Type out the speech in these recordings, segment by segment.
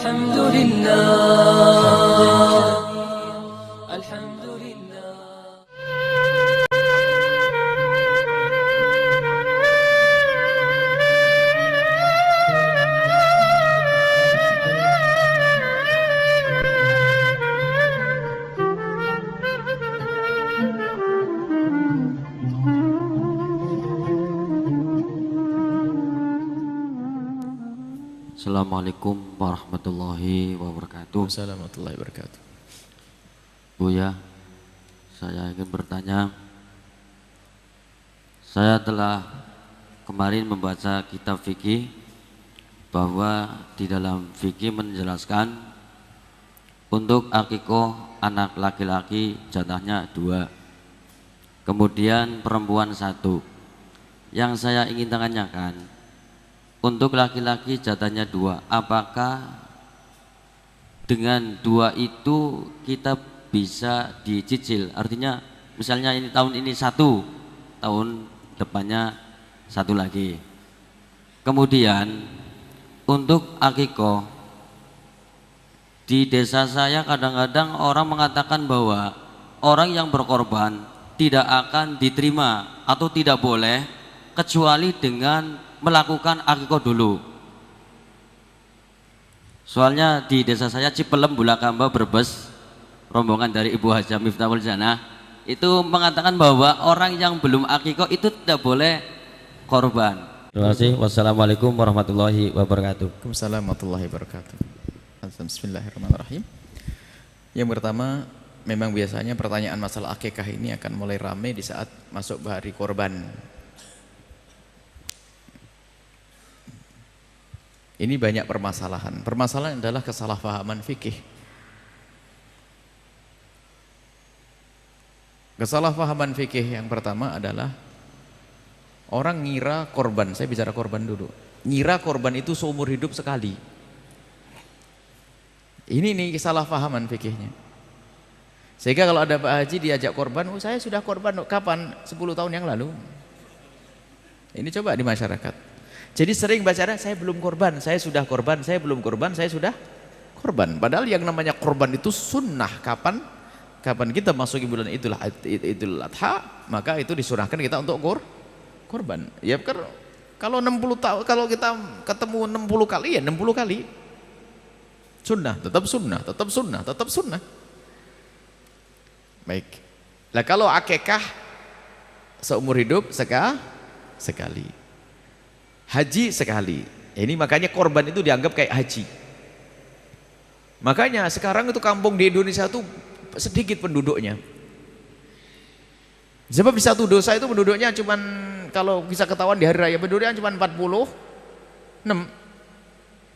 الحمد لله الحمد لله. Assalamualaikum warahmatullahi wabarakatuh. Assalamualaikum warahmatullahi wabarakatuh. Buya, saya ingin bertanya. Saya telah kemarin membaca kitab fikih bahwa di dalam fikih menjelaskan untuk akikoh anak laki-laki jatahnya 2, kemudian perempuan 1. Yang saya ingin tanyakan, untuk laki-laki jatahnya 2, apakah dengan 2 itu kita bisa dicicil? Artinya misalnya ini tahun ini 1, tahun depannya 1 lagi. Kemudian untuk akikoh, di desa saya kadang-kadang orang mengatakan bahwa orang yang berkorban tidak akan diterima atau tidak boleh kecuali dengan melakukan akikoh dulu. Soalnya di desa saya Cipelem, Bulakamba, Brebes, rombongan dari Ibu Hajah Miftahul Janah itu mengatakan bahwa orang yang belum akikoh itu tidak boleh korban. Terima kasih. Wassalamualaikum warahmatullahi wabarakatuh. Waalaikumsalam warahmatullahi wabarakatuh. Bismillahirrahmanirrahim. Yang pertama, memang biasanya pertanyaan masalah akikah ini akan mulai ramai di saat masuk hari korban. Ini banyak permasalahan. Permasalahan adalah kesalahpahaman fikih. Kesalahpahaman fikih yang pertama adalah orang ngira korban, saya bicara korban dulu, ngira korban itu seumur hidup sekali. Ini nih kesalahpahaman fikihnya. Sehingga kalau ada Pak Haji diajak korban, oh saya sudah korban, kapan? 10 tahun yang lalu. Ini coba di masyarakat. Jadi sering baca, saya belum korban, saya sudah korban, saya belum korban, saya sudah korban. Padahal yang namanya korban itu sunnah. Kapan kita masuki bulan Idul Adha, maka itu disunahkan kita untuk korban. Ya kalau 60 tahun, kalau kita ketemu 60 kali ya 60 kali. Sunnah, tetap sunnah, tetap sunnah, tetap sunnah. Baik. Nah kalau akikah seumur hidup sekali. Haji sekali. Ini makanya korban itu dianggap kayak haji. Makanya sekarang itu kampung di Indonesia itu sedikit penduduknya. Sebab di satu dosa itu penduduknya cuman, kalau bisa ketahuan di hari raya penduduknya cuma 46.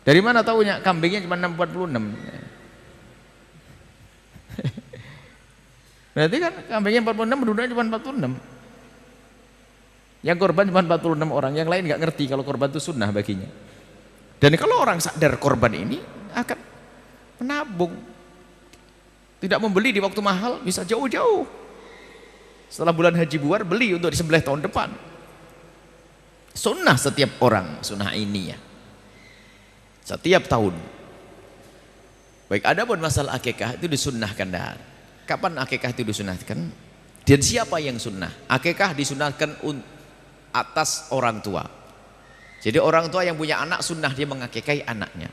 Dari mana tahunya? Kambingnya cuma 46. Berarti kan kambingnya 46, penduduknya cuma 46. Yang korban cuma 46 orang, yang lain nggak ngerti kalau korban itu sunnah baginya. Dan kalau orang sadar korban ini akan menabung, tidak membeli di waktu mahal, bisa jauh-jauh. Setelah bulan haji buar, beli untuk disembelih tahun depan. Sunnah setiap orang, sunnah ini ya, setiap tahun. Baik, adapun masalah akikah itu disunnahkan dah. Kapan akikah itu disunnahkan? Dan siapa yang sunnah? Akikah disunnahkan atas orang tua. Jadi orang tua yang punya anak sunnah dia mengakikahi anaknya.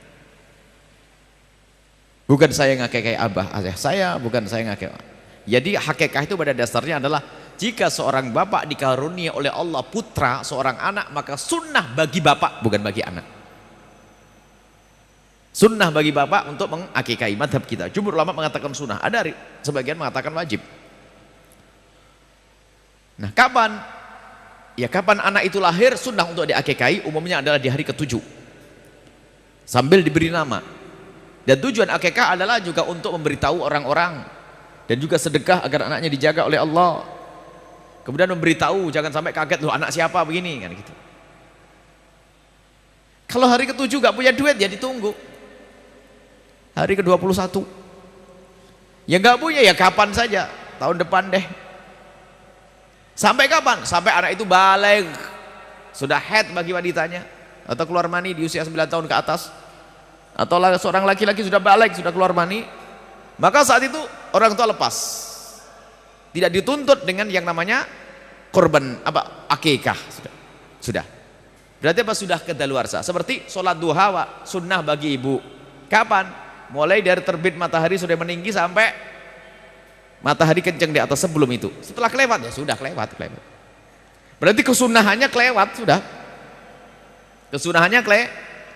Bukan saya ngakikahi abah saya, bukan saya ngakikahi. Jadi hakikah itu pada dasarnya adalah jika seorang bapak dikarunia oleh Allah putra seorang anak, maka sunnah bagi bapak, bukan bagi anak. Sunnah bagi bapak untuk mengakikahi. Madhab kita jumhur ulama mengatakan sunnah, ada sebagian mengatakan wajib. Nah kapan? Ya kapan anak itu lahir, sunnah untuk diakikahi umumnya adalah di hari ke-7 sambil diberi nama. Dan tujuan akikah adalah juga untuk memberitahu orang-orang dan juga sedekah agar anaknya dijaga oleh Allah. Kemudian memberitahu, jangan sampai kaget, loh anak siapa begini kan gitu. Kalau hari ke-7 gak punya duit ya ditunggu hari ke-21. Ya gak punya ya kapan saja, tahun depan deh. Sampai kapan? Sampai anak itu balik, sudah haid bagi wanitanya, atau keluar mani di usia 9 tahun ke atas, atau seorang laki-laki sudah balik, sudah keluar mani, maka saat itu orang tua lepas, tidak dituntut dengan yang namanya korban akikah. Sudah berarti sudah kedaluarsa. Seperti sholat duha sunnah bagi ibu, kapan? Mulai dari terbit matahari sudah meninggi sampai matahari kencang di atas, sebelum itu. Setelah kelewat ya sudah kelewat. Berarti kesunahannya kelewat sudah. Kesunahannya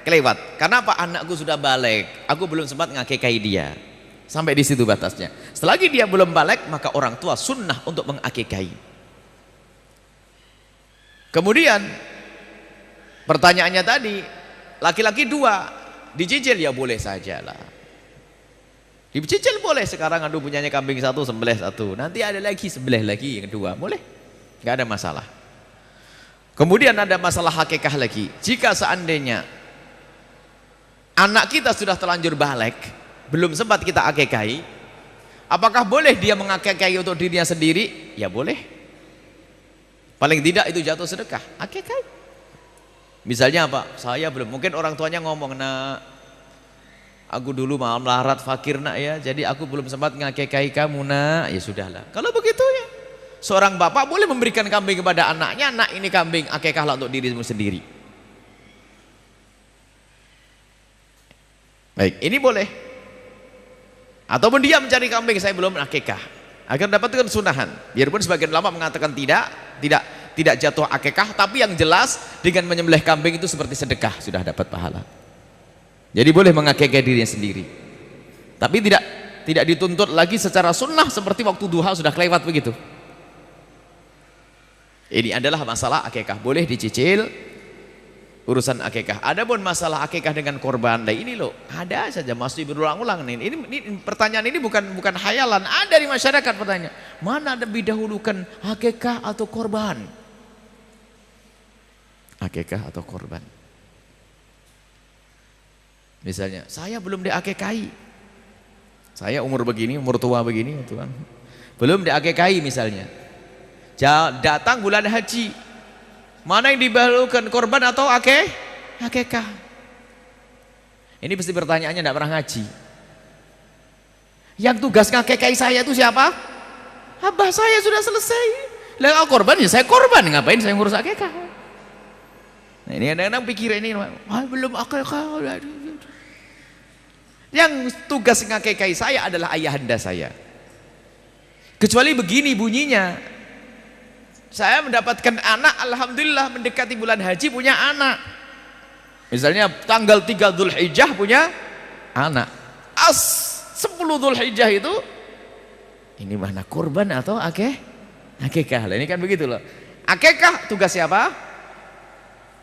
kelewat. Karena apa? Anakku sudah balik, aku belum sempat ngakikahi dia. Sampai di situ batasnya. Selagi dia belum balik, maka orang tua sunnah untuk mengakikahi. Kemudian pertanyaannya tadi, laki-laki 2 dicicil, ya boleh sajalah. Dicicil boleh. Sekarang aduh punyanya kambing 1, sembelih 1, nanti ada lagi sembelih lagi yang 2, boleh, nggak ada masalah. Kemudian ada masalah hakikah lagi. Jika seandainya anak kita sudah terlanjur balik, belum sempat kita akikahi, apakah boleh dia mengakikahi untuk dirinya sendiri? Ya boleh. Paling tidak itu jatuh sedekah, akikahi. Misalnya apa? Saya belum, mungkin orang tuanya ngomong, nak, aku dulu malam larat fakir nak ya, jadi aku belum sempat ngakikahi kamu nak. Ya sudahlah. Kalau begitu ya, seorang bapak boleh memberikan kambing kepada anaknya, nak ini kambing, akikahlah untuk dirimu sendiri. Baik, ini boleh. Ataupun dia mencari kambing, saya belum akikah, agar dapatkan sunahan. Biarpun sebagian ulama mengatakan tidak jatuh akikah, tapi yang jelas dengan menyembelih kambing itu seperti sedekah, sudah dapat pahala. Jadi boleh mengakikah dirinya sendiri, tapi tidak dituntut lagi secara sunnah seperti waktu duha sudah kelewat begitu. Ini adalah masalah akikah, boleh dicicil urusan akikah. Adapun masalah akikah dengan korban, nah ini loh ada saja, masih berulang-ulang nih. Ini pertanyaan ini bukan hayalan, ada di masyarakat pertanyaan, mana ada didahulukan akikah atau korban? Akikah atau korban? Misalnya saya belum diakikahi, saya umur begini, umur tua begini, Tuhan, belum diakikahi misalnya. Datang bulan haji, mana yang didahulukan, korban atau akikah? Ini pasti pertanyaannya tidak pernah ngaji. Yang tugas ngakikahi saya itu siapa? Abah saya sudah selesai. Lah korban ya saya korban, ngapain saya ngurus akikah? Nah, ini kadang-kadang pikir ini, belum akikah. Yang tugas ngakikahi saya adalah ayahanda saya. Kecuali begini bunyinya, saya mendapatkan anak, alhamdulillah mendekati bulan haji punya anak. Misalnya tanggal 3 Dzulhijjah punya anak. 10 Dzulhijjah itu ini mana kurban atau akikah? Ini kan begitu loh. Akikah tugas siapa?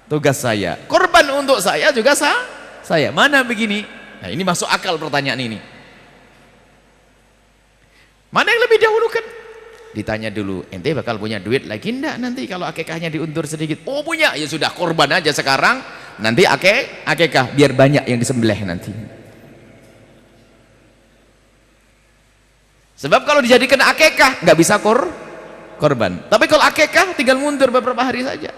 Tugas saya. Kurban untuk saya juga saya. Mana begini? Nah, ini masuk akal pertanyaan ini. Mana yang lebih dahulukan? Ditanya dulu, ente bakal punya duit lagi enggak nanti kalau akikahnya diundur sedikit? Oh punya, ya sudah korban aja sekarang, nanti akikah biar banyak yang disembelih nanti. Sebab kalau dijadikan akikah nggak bisa korban. Tapi kalau akikah tinggal mundur beberapa hari saja,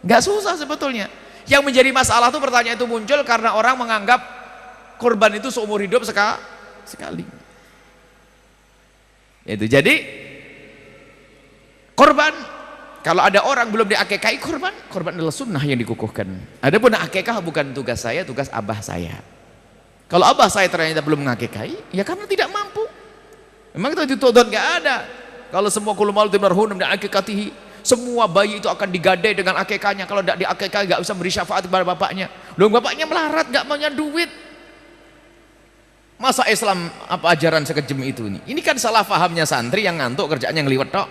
nggak susah sebetulnya. Yang menjadi masalah itu pertanyaan itu muncul karena orang menganggap korban itu seumur hidup sekali. Itu jadi korban, kalau ada orang belum diakikahi, korban adalah sunnah yang dikukuhkan. Adapun akikah bukan tugas saya, tugas abah saya. Kalau abah saya ternyata belum mengakikahi, ya karena tidak mampu. Memang itu dituntut, nggak ada. Kalau semua kullu mauludin marhunun bi akikatihi, semua bayi itu akan digadai dengan akikahnya. Kalau tidak diakikahi nggak bisa beri syafaat kepada bapaknya. Loh, bapaknya melarat, nggak punya duit. Masa Islam apa ajaran sekejam itu nih? Ini kan salah fahamnya santri yang ngantuk kerjaannya ngeliwet tok.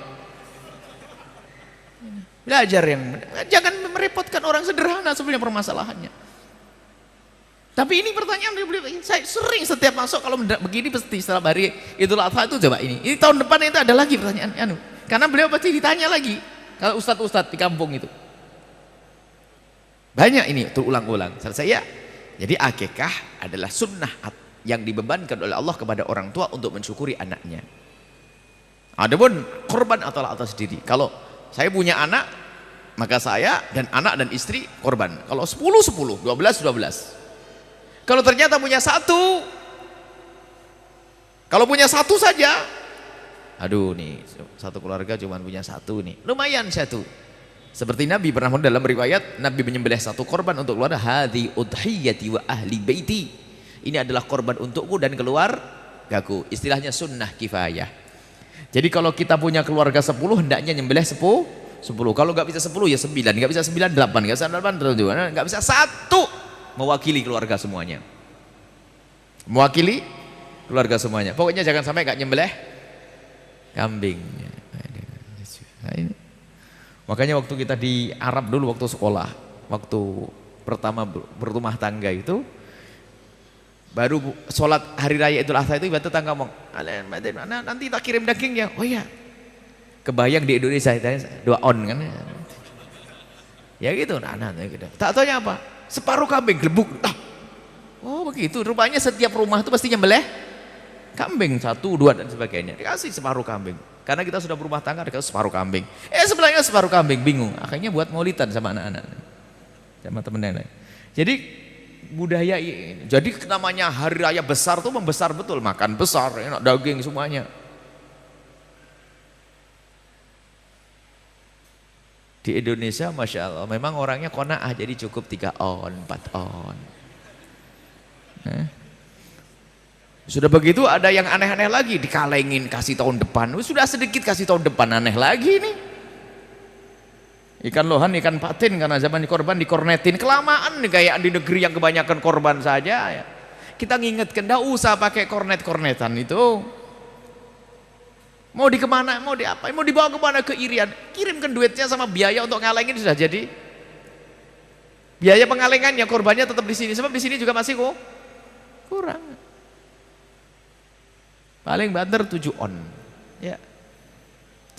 Belajar yang jangan merepotkan orang sederhana sebenarnya permasalahannya. Tapi ini pertanyaan saya sering setiap masuk kalau begini pasti setelah hari Idul Adha itu coba ini tahun depan itu ada lagi pertanyaan karena beliau pasti ditanya lagi kalau ustadz-ustadz di kampung itu. Banyak ini terulang-ulang. Saya jadi akikah adalah sunnah yang dibebankan oleh Allah kepada orang tua untuk mensyukuri anaknya. Adapun korban adalah atas diri. Kalau saya punya anak, maka saya dan anak dan istri korban. Kalau 10, 12. Kalau ternyata punya satu, kalau punya satu saja, aduh nih satu keluarga cuma punya satu nih, lumayan satu. Seperti Nabi pernah dalam riwayat, Nabi menyembelih satu korban untuk keluarga, hadhi udhiyati wa ahli baiti, ini adalah korban untukku dan keluargaku. Istilahnya sunnah kifayah. Jadi kalau kita punya keluarga 10, hendaknya nyembelih 10. Kalau nggak bisa 10 ya 9, nggak bisa 9 8, nggak bisa 8 nggak bisa 1, mewakili keluarga semuanya. Mewakili keluarga semuanya. Pokoknya jangan sampai nggak nyembelih kambing. Nah, ini. Makanya waktu kita di Arab dulu waktu sekolah, waktu pertama berumah tangga itu, baru sholat hari raya Idul Adha itu ibu tetangga ngomong, nanti tak kirim dagingnya. Oh iya, kebayang di Indonesia itu 2 on kan ya gitu. Gitu. Tak taunya apa, separuh kambing gelembuk. Oh begitu, rupanya setiap rumah itu pasti nyembelih kambing 1, 2 dan sebagainya, dikasih separuh kambing. Karena kita sudah berumah tangga, dikasih separuh kambing. Sebelahnya separuh kambing, bingung. Akhirnya buat maulidan sama anak-anak, sama temen lain. Jadi budaya ini, jadi namanya hari raya besar tuh membesar betul, makan besar, enak daging semuanya. Di Indonesia Masya Allah memang orangnya qanaah, jadi cukup 3 on, 4 on. Sudah begitu ada yang aneh-aneh lagi, dikalengin kasih tahun depan. Sudah sedikit kasih tahun depan, aneh lagi nih. Ikan lohan, ikan patin, karena zaman korban dikornetin. Kelamaan nih kayak di negeri yang kebanyakan korban saja ya. Kita ngingetkan, enggak usah pakai kornet-kornetan itu. Mau di kemana, mau di apa, mau dibawa kemana, ke Irian, kirimkan duitnya sama biaya untuk ngalengin sudah jadi. Biaya pengalengannya, korbannya tetap di sini, sebab di sini juga masih kok kurang. Paling banter 7 on ya,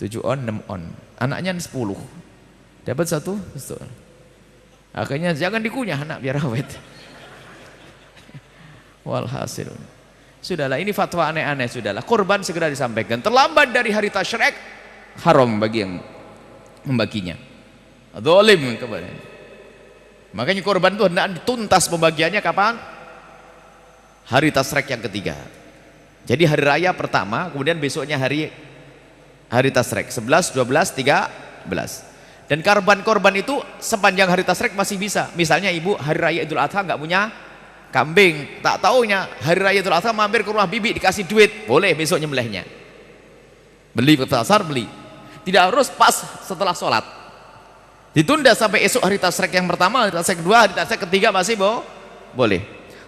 7 on, 6 on, anaknya 10 dapat 1. Akhirnya jangan dikunyah anak biar awet. Walhasil sudahlah, ini fatwa aneh-aneh. Sudahlah, korban segera disampaikan, terlambat dari hari tasyrik haram bagi yang membaginya, zalim kepada. Makanya korban itu hendak dituntas pembagiannya kapan? Hari tasyrik yang ketiga. Jadi hari raya pertama, kemudian besoknya hari tasyrik 11, 12, 13. Dan korban itu sepanjang hari tasyrik masih bisa. Misalnya ibu hari raya Idul Adha nggak punya kambing, tak taunya hari raya Idul Adha mampir ke rumah bibi dikasih duit, boleh besok nyembelihnya. Beli ke pasar, beli. Tidak harus pas setelah sholat. Ditunda sampai esok hari tasyrik yang pertama, hari tasyrik kedua, hari tasyrik ketiga masih boleh.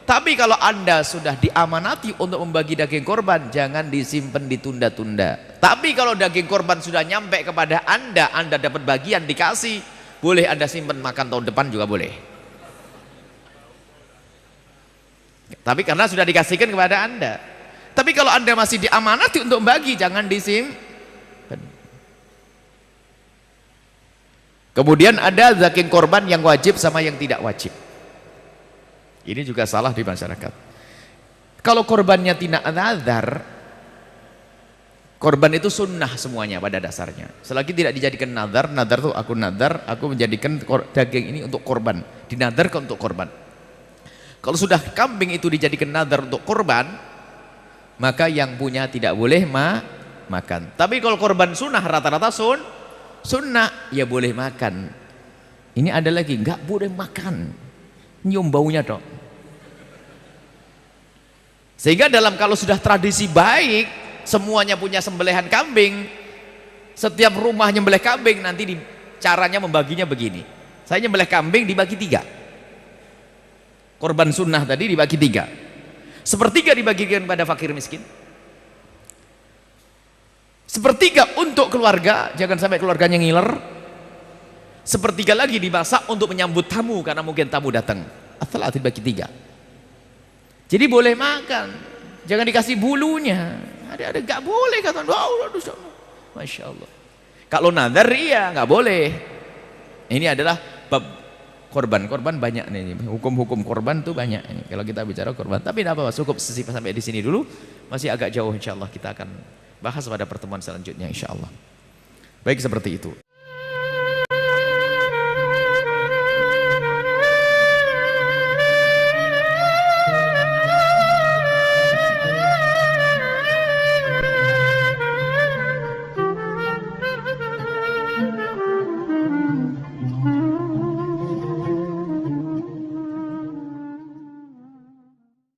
Tapi kalau Anda sudah diamanati untuk membagi daging korban, jangan disimpan ditunda-tunda. Tapi kalau daging korban sudah nyampe kepada Anda dapat bagian dikasih, boleh Anda simpan makan tahun depan juga boleh. Tapi karena sudah dikasihkan kepada Anda. Tapi kalau Anda masih diamanati untuk membagi, jangan disimpan. Kemudian ada daging korban yang wajib sama yang tidak wajib. Ini juga salah di masyarakat. Kalau korbannya tidak nazar, korban itu sunnah semuanya pada dasarnya. Selagi tidak dijadikan nazar, nazar itu aku menjadikan daging ini untuk korban, dinadarkan untuk korban. Kalau sudah kambing itu dijadikan nazar untuk korban, maka yang punya tidak boleh makan. Tapi kalau korban sunnah, rata-rata sunnah, ya boleh makan. Ini ada lagi, nggak boleh makan, nyium baunya dong. Sehingga kalau sudah tradisi baik, semuanya punya sembelihan kambing, setiap rumah nyembelih kambing, nanti caranya membaginya begini. Saya nyembelih kambing dibagi 3. Korban sunnah tadi dibagi 3. 1/3 dibagikan pada fakir miskin. 1/3 untuk keluarga, jangan sampai keluarganya ngiler. 1/3 lagi dimasak untuk menyambut tamu, karena mungkin tamu datang. Setelah dibagi 3. Jadi boleh makan, jangan dikasih bulunya. Ada nggak boleh kata, Masya Allah. Kalau nazar iya nggak boleh. Ini adalah bab korban banyak nih, hukum-hukum korban tuh banyak ini. Kalau kita bicara korban, tapi tidak apa-apa, cukup sampai di sini dulu. Masih agak jauh, insya Allah kita akan bahas pada pertemuan selanjutnya, insya Allah. Baik, seperti itu.